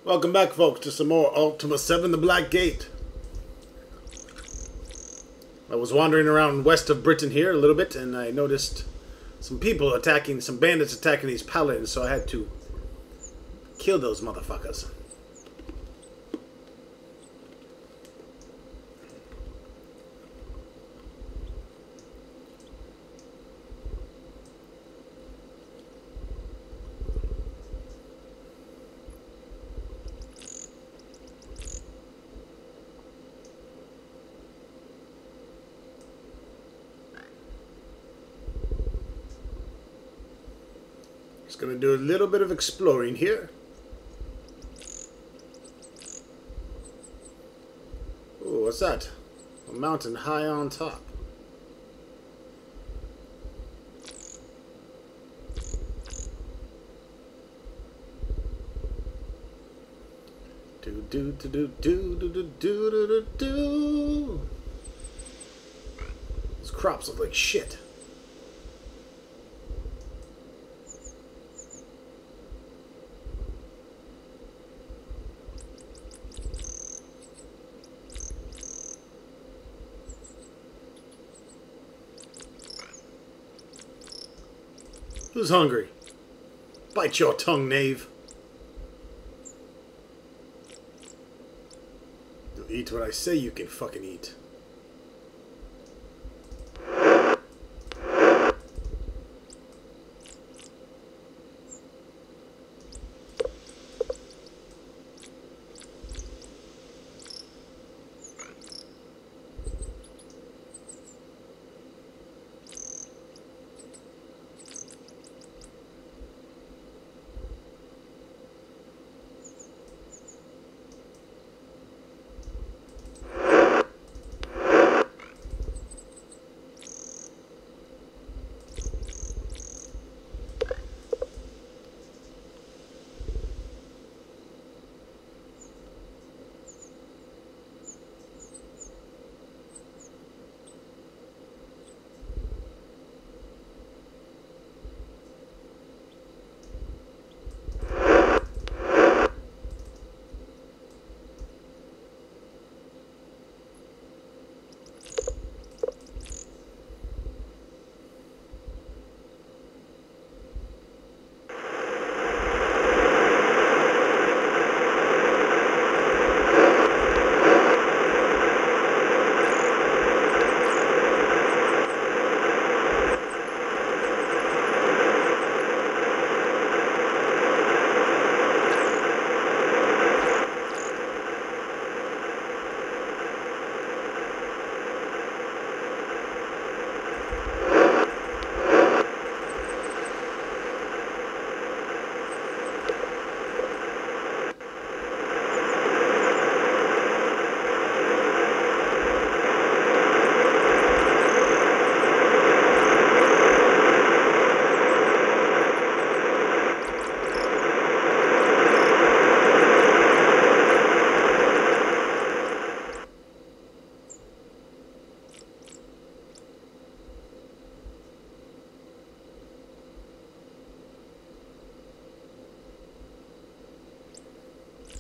Welcome back, folks, to some more Ultima VII, The Black Gate. I was wandering around west of Britain here a little bit, and I noticed some bandits attacking these paladins, so I had to kill those motherfuckers. Gonna do a little bit of exploring here. Ooh, what's that? A mountain high on top. Do do do do do do do do do do. These crops look like shit. Who's hungry? Bite your tongue, knave. You'll eat what I say you can fucking eat.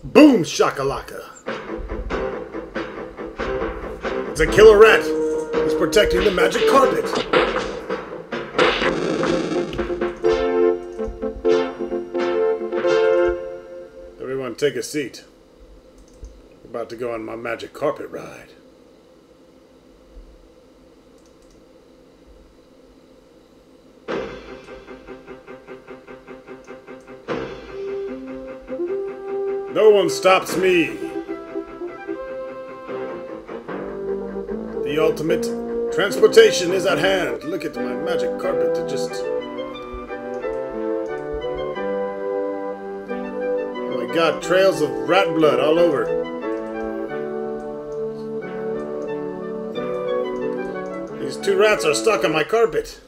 Boom shakalaka! It's a killer rat! He's protecting the magic carpet! Everyone take a seat. We're about to go on my magic carpet ride. No one stops me. The ultimate transportation is at hand. Look at my magic carpet. It just... Oh my god, trails of rat blood all over. These two rats are stuck on my carpet.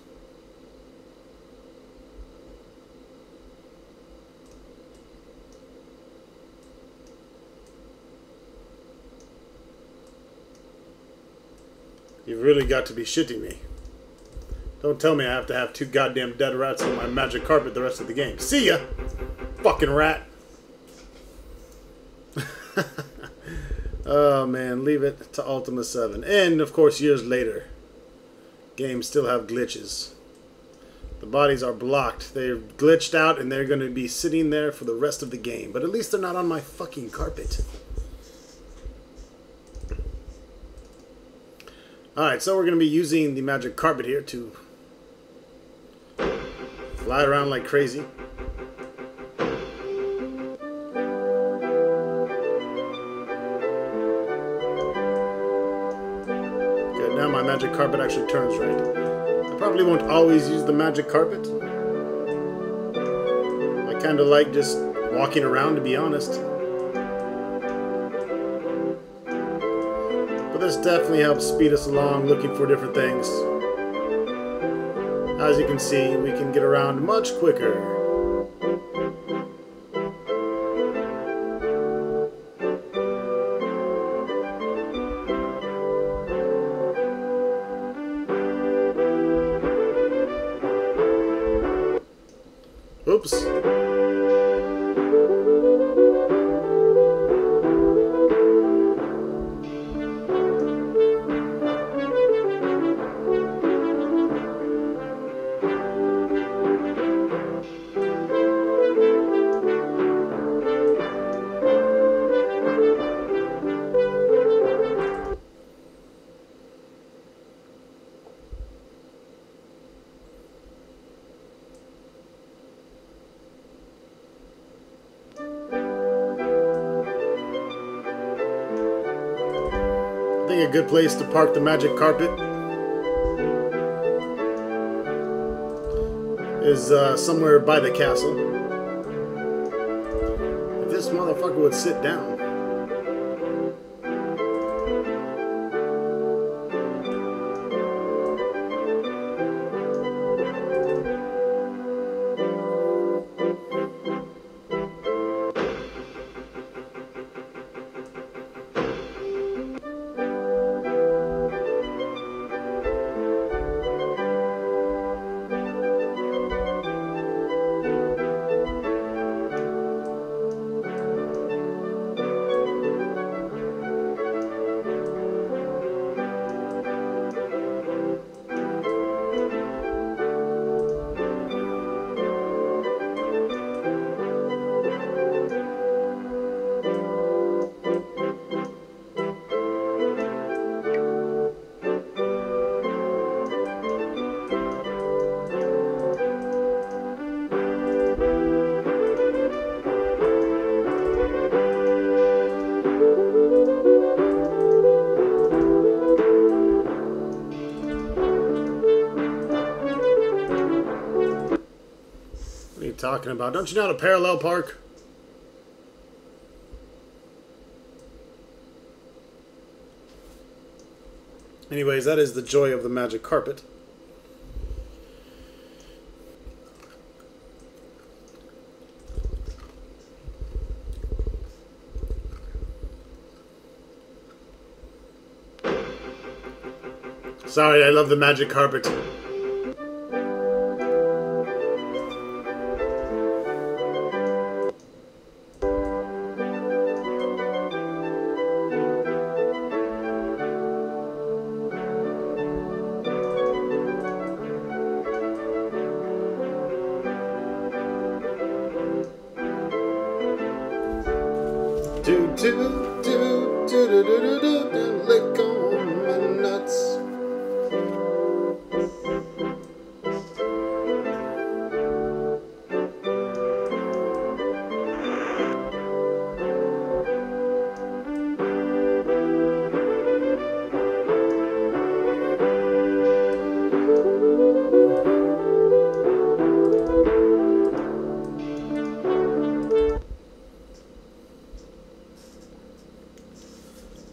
You've really got to be shitting me. Don't tell me I have to have two goddamn dead rats on my magic carpet the rest of the game. See ya! Fucking rat. Oh man, leave it to Ultima VII. And of course, years later, games still have glitches. The bodies are blocked. They're glitched out and they're going to be sitting there for the rest of the game. But at least they're not on my fucking carpet. Alright, so we're going to be using the magic carpet here to fly around like crazy. Okay, now my magic carpet actually turns right. I probably won't always use the magic carpet. I kind of like just walking around, to be honest. But this definitely helps speed us along, looking for different things. As you can see, we can get around much quicker. Oops. I think a good place to park the magic carpet is somewhere by the castle. If this motherfucker would sit down. What are you talking about? Don't you know how to parallel park? Anyways, that is the joy of the magic carpet. Sorry, I love the magic carpet. Do do do do do do do do do, lick on my nuts.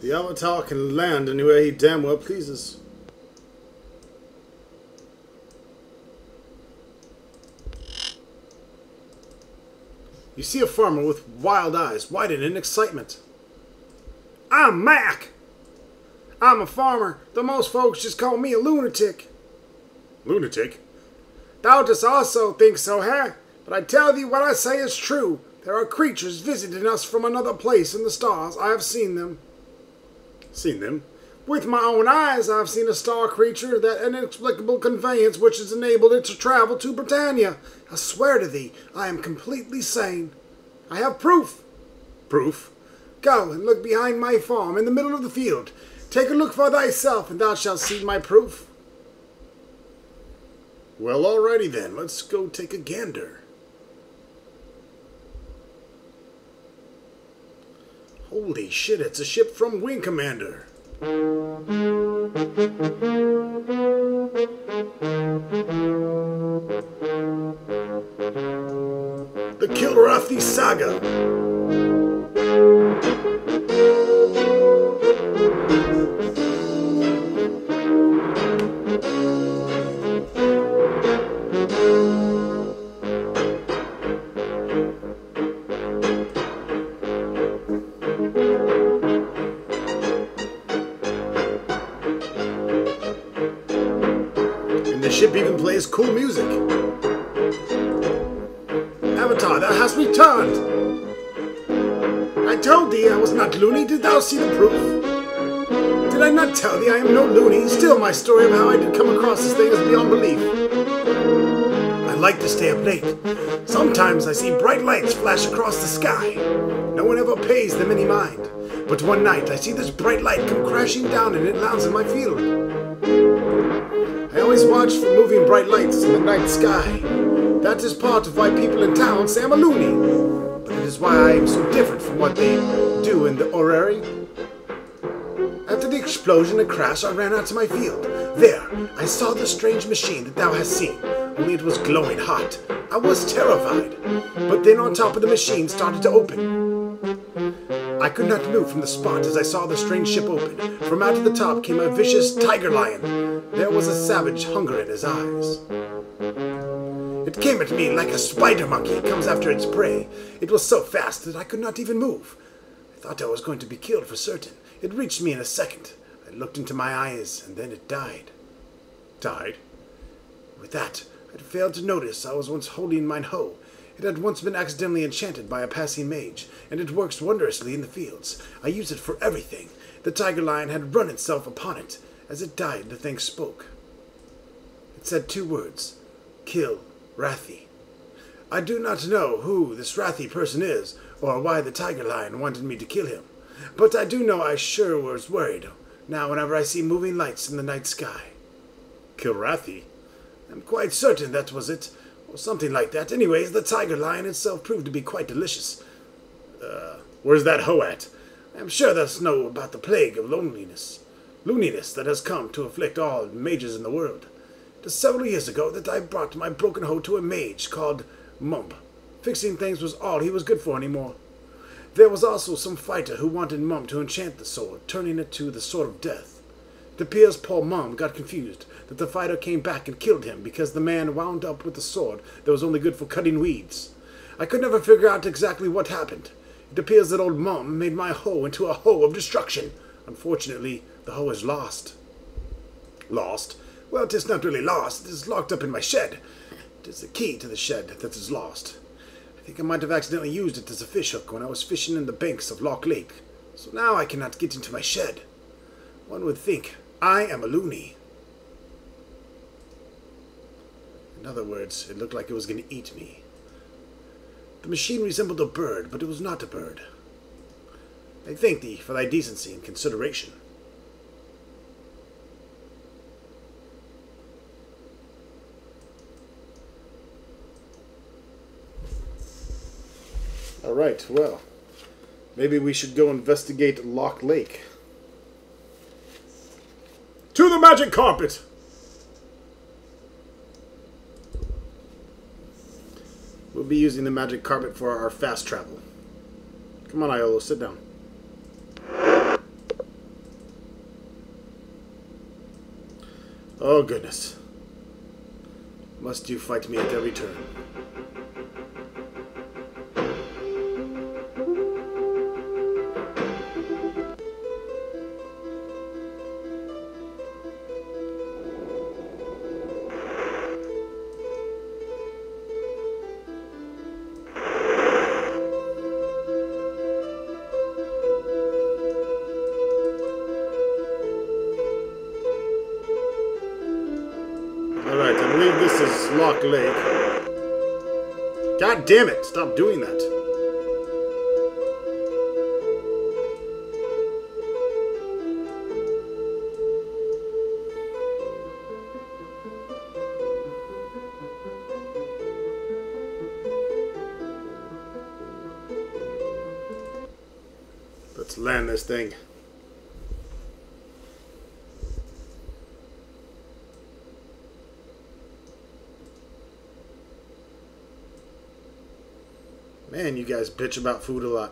The Avatar can land anywhere he damn well pleases. You see a farmer with wild eyes, widened in excitement. I'm Mac! I'm a farmer, though most folks just call me a lunatic. Lunatic? Thou dost also think so, huh? But I tell thee what I say is true. There are creatures visiting us from another place in the stars. I have seen them. Seen them? With my own eyes, I have seen a star creature, that inexplicable conveyance which has enabled it to travel to Britannia. I swear to thee, I am completely sane. I have proof. Proof? Go and look behind my farm, in the middle of the field. Take a look for thyself, and thou shalt see my proof. Well, alrighty then. Let's go take a gander. Holy shit, it's a ship from Wing Commander. The Kilrathi Saga. The ship even plays cool music. Avatar, thou hast returned. I told thee I was not loony. Did thou see the proof? Did I not tell thee I am no loony? Still, my story of how I did come across this thing is beyond belief. I like to stay up late. Sometimes I see bright lights flash across the sky. No one ever pays them any mind. But one night I see this bright light come crashing down and it lands in my field. I always watch for moving bright lights in the night sky. That is part of why people in town say I'm a loony. But it is why I am so different from what they do in the orrery. After the explosion and crash, I ran out to my field. There, I saw the strange machine that thou hast seen, only it was glowing hot. I was terrified. But then on top of the machine started to open. I could not move from the spot as I saw the strange ship open. From out of the top came a vicious tiger lion. There was a savage hunger in his eyes. It came at me like a spider monkey comes after its prey. It was so fast that I could not even move. I thought I was going to be killed for certain. It reached me in a second. I looked into my eyes, and then it died. Died? With that, I had failed to notice I was once holding mine hoe. It had once been accidentally enchanted by a passing mage, and it works wondrously in the fields. I use it for everything. The tiger lion had run itself upon it. As it died, the thing spoke. It said 2 words. Kill Rathi. I do not know who this Rathi person is, or why the tiger lion wanted me to kill him. But I do know I sure was worried, now whenever I see moving lights in the night sky. Kill Rathi? I'm quite certain that was it, or something like that. Anyways, the tiger lion itself proved to be quite delicious. Where's that hoe at? I'm sure that's know about the plague of loneliness that has come to afflict all mages in the world. It is several years ago that I brought my broken hoe to a mage called Mump. Fixing things was all he was good for anymore. There was also some fighter who wanted Mum to enchant the sword, turning it to the Sword of Death. It appears poor Mum got confused, that the fighter came back and killed him because the man wound up with a sword that was only good for cutting weeds. I could never figure out exactly what happened. It appears that old Mum made my hoe into a hoe of destruction. Unfortunately, the hoe is lost. Lost? Well, 'tis not really lost. It is locked up in my shed. It is the key to the shed that is lost. I think I might have accidentally used it as a fishhook when I was fishing in the banks of Loch Lake. So now I cannot get into my shed. One would think I am a loony. In other words, it looked like it was going to eat me. The machine resembled a bird, but it was not a bird. I thank thee for thy decency and consideration. All right, well, maybe we should go investigate Loch Lake. To the magic carpet! We'll be using the magic carpet for our fast travel. Come on, Iolo, sit down. Oh, goodness. Must you fight me at every turn? Lock Lake. God damn it! Stop doing that. Let's land this thing. Man, you guys bitch about food a lot.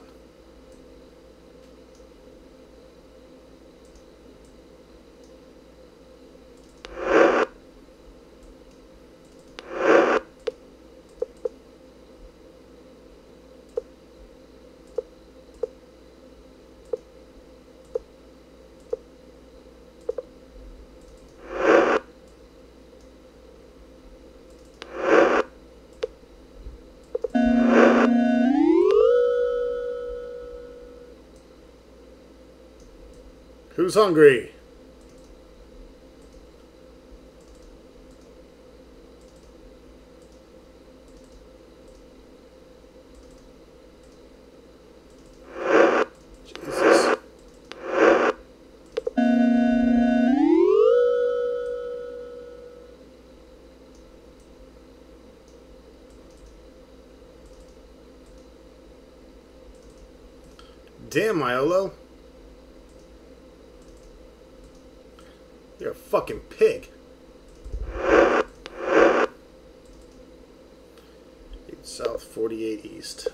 Who's hungry? Jesus. Damn, Iolo. You're a fucking pig. 8 south, 48 east.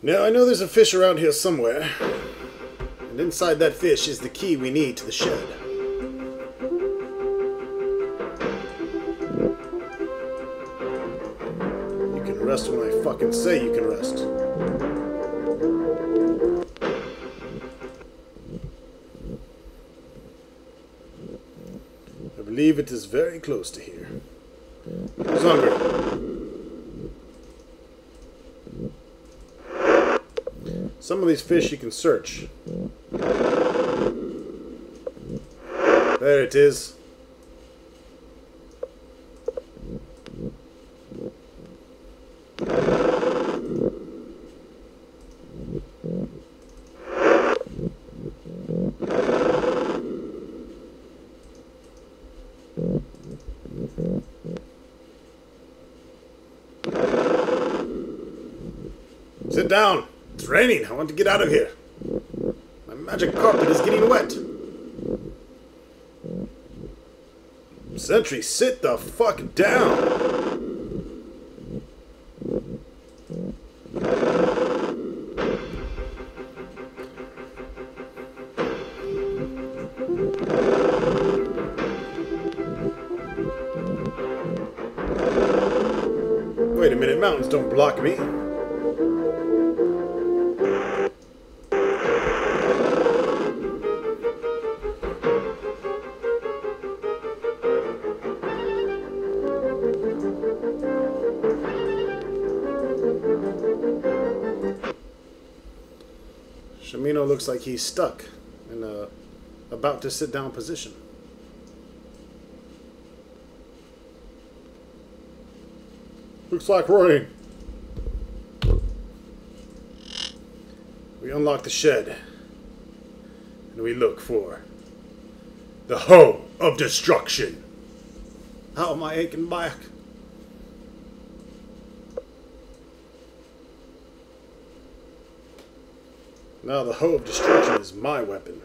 Now, I know there's a fish around here somewhere, and inside that fish is the key we need to the shed. You can rest when I fucking say you can rest. I believe it is very close to here. Who's hungry? Some of these fish you can search. There it is. Sit down. It's raining. I want to get out of here. My magic carpet is getting wet. Sentry, sit the fuck down. Wait a minute, mountains don't block me. Shamino looks like he's stuck in a about to sit down position. Looks like rain. We unlock the shed and we look for the Hoe of Destruction. Oh, my aching back. Now the hoe of destruction is my weapon.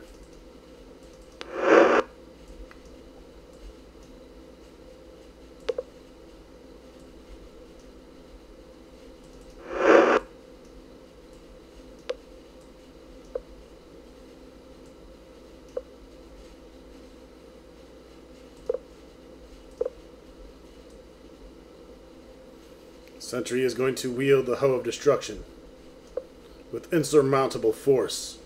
Sentry is going to wield the hoe of destruction with insurmountable force.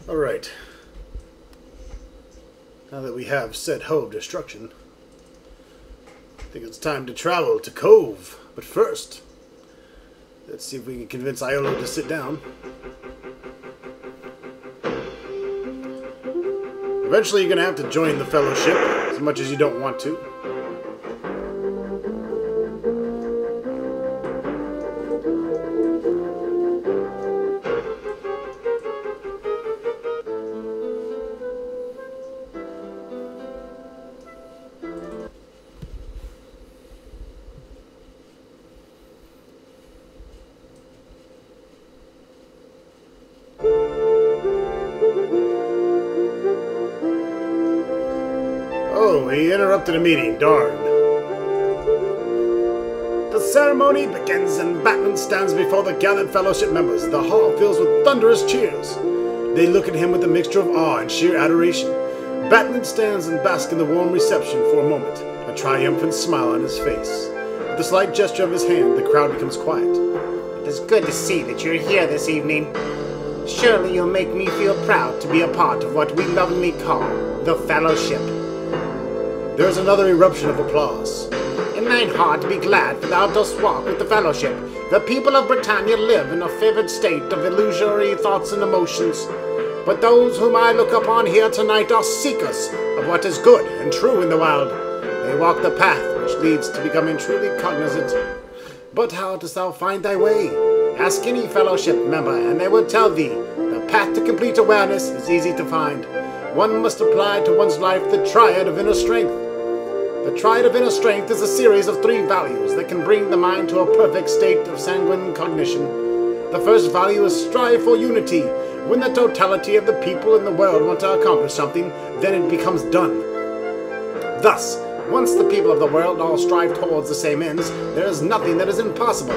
Alright. Now that we have said hoe of destruction, I think it's time to travel to Cove. But first, let's see if we can convince Iolo to sit down. Eventually you're going to have to join the Fellowship, as much as you don't want to. Oh, he interrupted a meeting, darn. The ceremony begins and Batman stands before the gathered Fellowship members. The hall fills with thunderous cheers. They look at him with a mixture of awe and sheer adoration. Batman stands and basks in the warm reception for a moment, a triumphant smile on his face. With a slight gesture of his hand, the crowd becomes quiet. It is good to see that you're here this evening. Surely you'll make me feel proud to be a part of what we lovingly call the Fellowship. There is another eruption of applause. In thine heart be glad, for thou dost walk with the Fellowship. The people of Britannia live in a favored state of illusory thoughts and emotions. But those whom I look upon here tonight are seekers of what is good and true in the world. They walk the path which leads to becoming truly cognizant. But how dost thou find thy way? Ask any Fellowship member, and they will tell thee the path to complete awareness is easy to find. One must apply to one's life the Triad of inner strength. The Triad of inner strength is a series of 3 values that can bring the mind to a perfect state of sanguine cognition. The first value is strive for unity. When the totality of the people in the world want to accomplish something, then it becomes done. Thus, once the people of the world all strive towards the same ends, there is nothing that is impossible.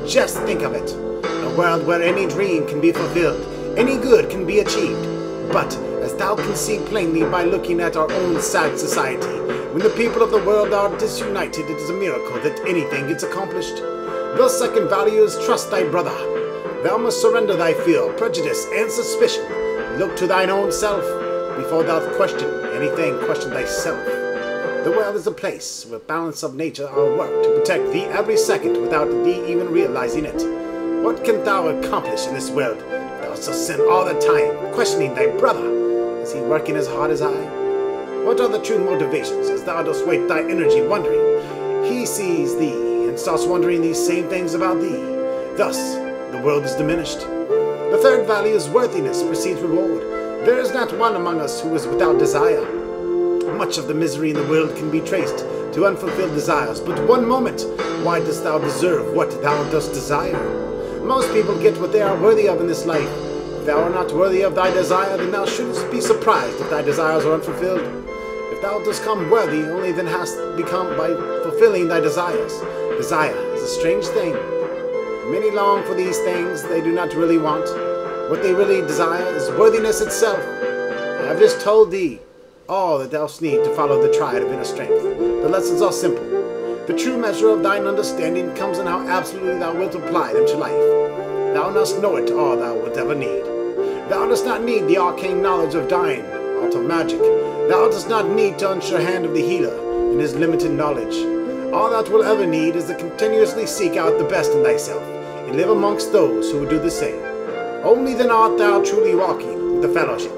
Just think of it. A world where any dream can be fulfilled, any good can be achieved. But, as thou can see plainly by looking at our own sad society, when the people of the world are disunited, it is a miracle that anything gets accomplished. The second value is trust thy brother. Thou must surrender thy fear, prejudice, and suspicion. Look to thine own self. Before thou question anything, question thyself. The world is a place where balance of nature are worked to protect thee every second without thee even realizing it. What canst thou accomplish in this world if thou shalt sin all the time, questioning thy brother? Is he working as hard as I? What are the true motivations as thou dost waste thy energy wondering? He sees thee and starts wondering these same things about thee. Thus, the world is diminished. The third value is worthiness precedes reward. There is not one among us who is without desire. Much of the misery in the world can be traced to unfulfilled desires. But one moment, why dost thou deserve what thou dost desire? Most people get what they are worthy of in this life. If thou art not worthy of thy desire, then thou shouldst be surprised if thy desires are unfulfilled. If thou dost come worthy, only then hast become by fulfilling thy desires. Desire is a strange thing. Many long for these things they do not really want. What they really desire is worthiness itself. I have just told thee all that thou need to follow the Triad of inner strength. The lessons are simple. The true measure of thine understanding comes in how absolutely thou wilt apply them to life. Thou dost know it all thou wilt ever need. Thou dost not need the arcane knowledge of thine art of magic. Thou dost not need to unsure hand of the healer in his limited knowledge. All thou wilt ever need is to continuously seek out the best in thyself, and live amongst those who would do the same. Only then art thou truly walking with the Fellowship.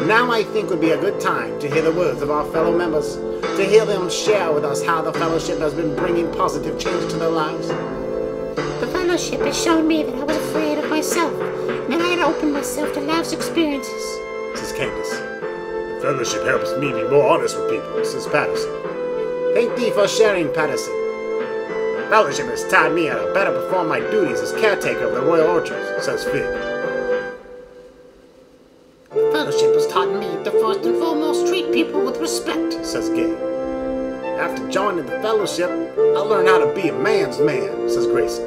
Now I think would be a good time to hear the words of our fellow members, to hear them share with us how the Fellowship has been bringing positive change to their lives. The fellowship has shown me that I was afraid of myself, and that I had opened myself to life's experiences, says Candace. The fellowship helps me be more honest with people, says Patterson. Thank thee for sharing, Patterson. The fellowship has taught me how to better perform my duties as caretaker of the royal orchards, says Fig. The fellowship has taught me to first and foremost treat people with respect, says Gay. After joining the fellowship, I'll learn how to be a man's man, says Grayson.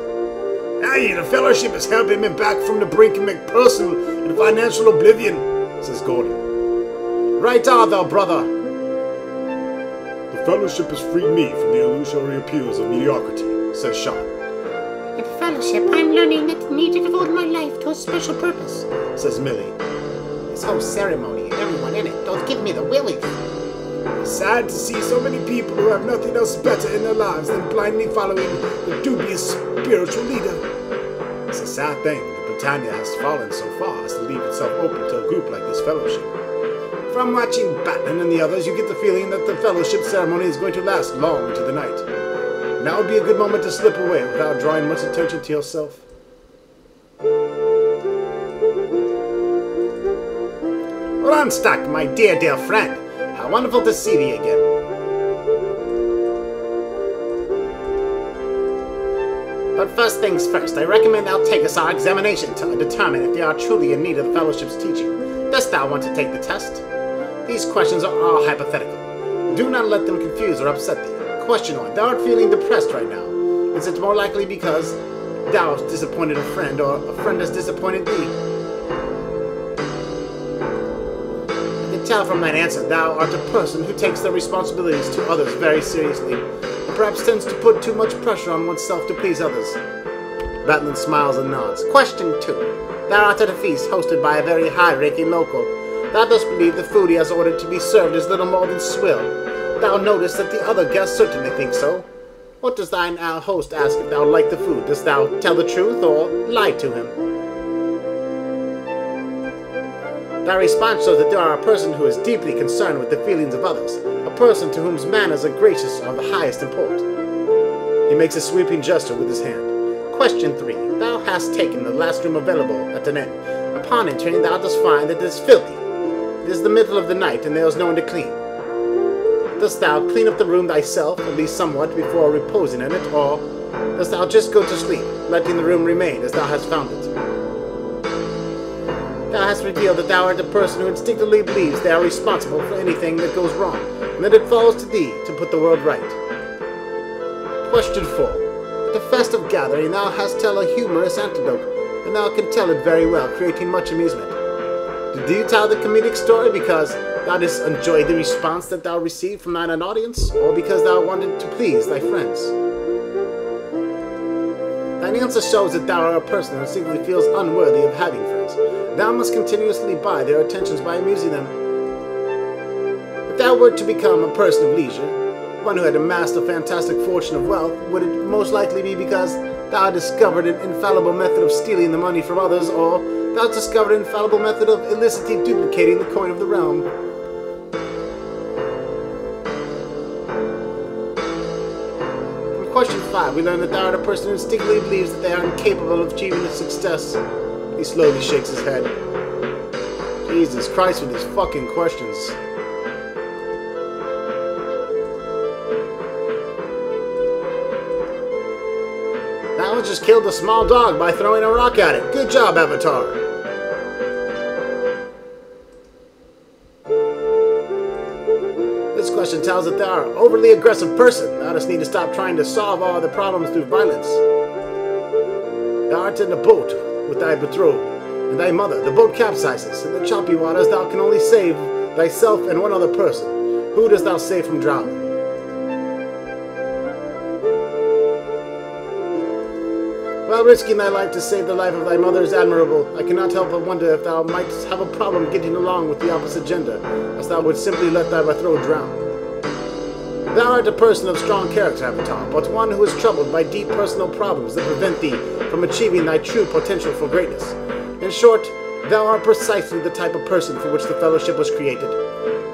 Aye, the fellowship is helping me back from the brink of personal and financial oblivion, says Gordon. Right are thou, brother. The fellowship has freed me from the illusory appeals of mediocrity, says Sean. In the fellowship, I'm learning that I need to devote my life to a special purpose, says Millie. This whole ceremony and everyone in it don't give me the willies. It's sad to see so many people who have nothing else better in their lives than blindly following the dubious spiritual leader. It's a sad thing that Britannia has fallen so far as to leave itself open to a group like this fellowship. From watching Batman and the others, you get the feeling that the fellowship ceremony is going to last long into the night. Now would be a good moment to slip away without drawing much attention to yourself. Well, Unstuck, my dear, dear friend. How wonderful to see thee again. But first things first, I recommend thou takest our examination to determine if they are truly in need of the fellowship's teaching. Dost thou want to take the test? These questions are all hypothetical. Do not let them confuse or upset thee. Question 1. Thou art feeling depressed right now. Is it more likely because thou hast disappointed a friend, or a friend has disappointed thee? Tell from that answer, thou art a person who takes their responsibilities to others very seriously, and perhaps tends to put too much pressure on oneself to please others. Batlin smiles and nods. Question 2. Thou art at a feast hosted by a very high-ranking local. Thou dost believe the food he has ordered to be served is little more than swill. Thou notice that the other guests certainly think so. What does thine host ask if thou like the food? Dost thou tell the truth or lie to him? Thy response shows that thou art a person who is deeply concerned with the feelings of others, a person to whom manners and graces are of the highest import. He makes a sweeping gesture with his hand. Question 3. Thou hast taken the last room available at an inn. Upon entering, thou dost find that it is filthy. It is the middle of the night, and there is no one to clean. Dost thou clean up the room thyself, at least somewhat, before reposing in it, or dost thou just go to sleep, letting the room remain as thou hast found it? Thou hast revealed that thou art a person who instinctively believes they are responsible for anything that goes wrong, and that it falls to thee to put the world right. Question 4. At the festive gathering thou hast tell a humorous anecdote, and thou can tell it very well, creating much amusement. Did you tell the comedic story because thou didst enjoy the response that thou received from thine audience, or because thou wanted to please thy friends? Thine answer shows that thou art a person who simply feels unworthy of having friends. Thou must continuously buy their attentions by amusing them. If thou wert to become a person of leisure, one who had amassed a fantastic fortune of wealth, would it most likely be because thou had discovered an infallible method of stealing the money from others, or thou hast discovered an infallible method of illicitly duplicating the coin of the realm? From question 5, we learn that thou art a person who instinctively believes that they are incapable of achieving success. He slowly shakes his head. Jesus Christ with these fucking questions. That one just killed a small dog by throwing a rock at it. Good job, Avatar. This question tells that they are an overly aggressive person. Thou just need to stop trying to solve all the problems through violence. Thou art in a boat with thy betrothed and thy mother. The boat capsizes. In the choppy waters thou can only save thyself and one other person. Who dost thou save from drowning? While risking thy life to save the life of thy mother is admirable, I cannot help but wonder if thou might have a problem getting along with the opposite gender, as thou would simply let thy betrothed drown. Thou art a person of strong character, Avatar, but one who is troubled by deep personal problems that prevent thee from achieving thy true potential for greatness. In short, thou art precisely the type of person for which the Fellowship was created.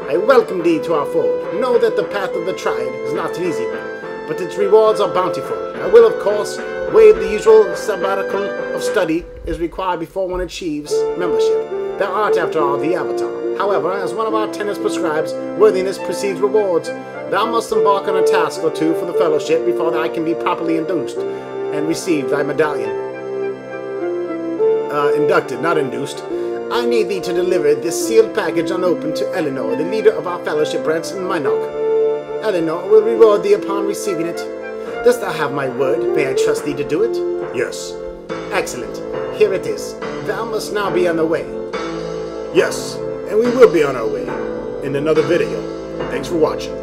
I welcome thee to our fold. Know that the path of the Triad is not an easy one, but its rewards are bountiful. I will, of course, where the usual sabbatical of study is required before one achieves membership. Thou art, after all, the Avatar. However, as one of our tenets prescribes, worthiness precedes rewards. Thou must embark on a task or two for the fellowship before thou can be properly induced and receive thy medallion. Inducted, not induced. I need thee to deliver this sealed package unopened to Eleanor, the leader of our fellowship branch in Minok. Eleanor will reward thee upon receiving it. Dost thou have my word? May I trust thee to do it? Yes. Excellent. Here it is. Thou must now be on the way. Yes, and we will be on our way in another video. Thanks for watching.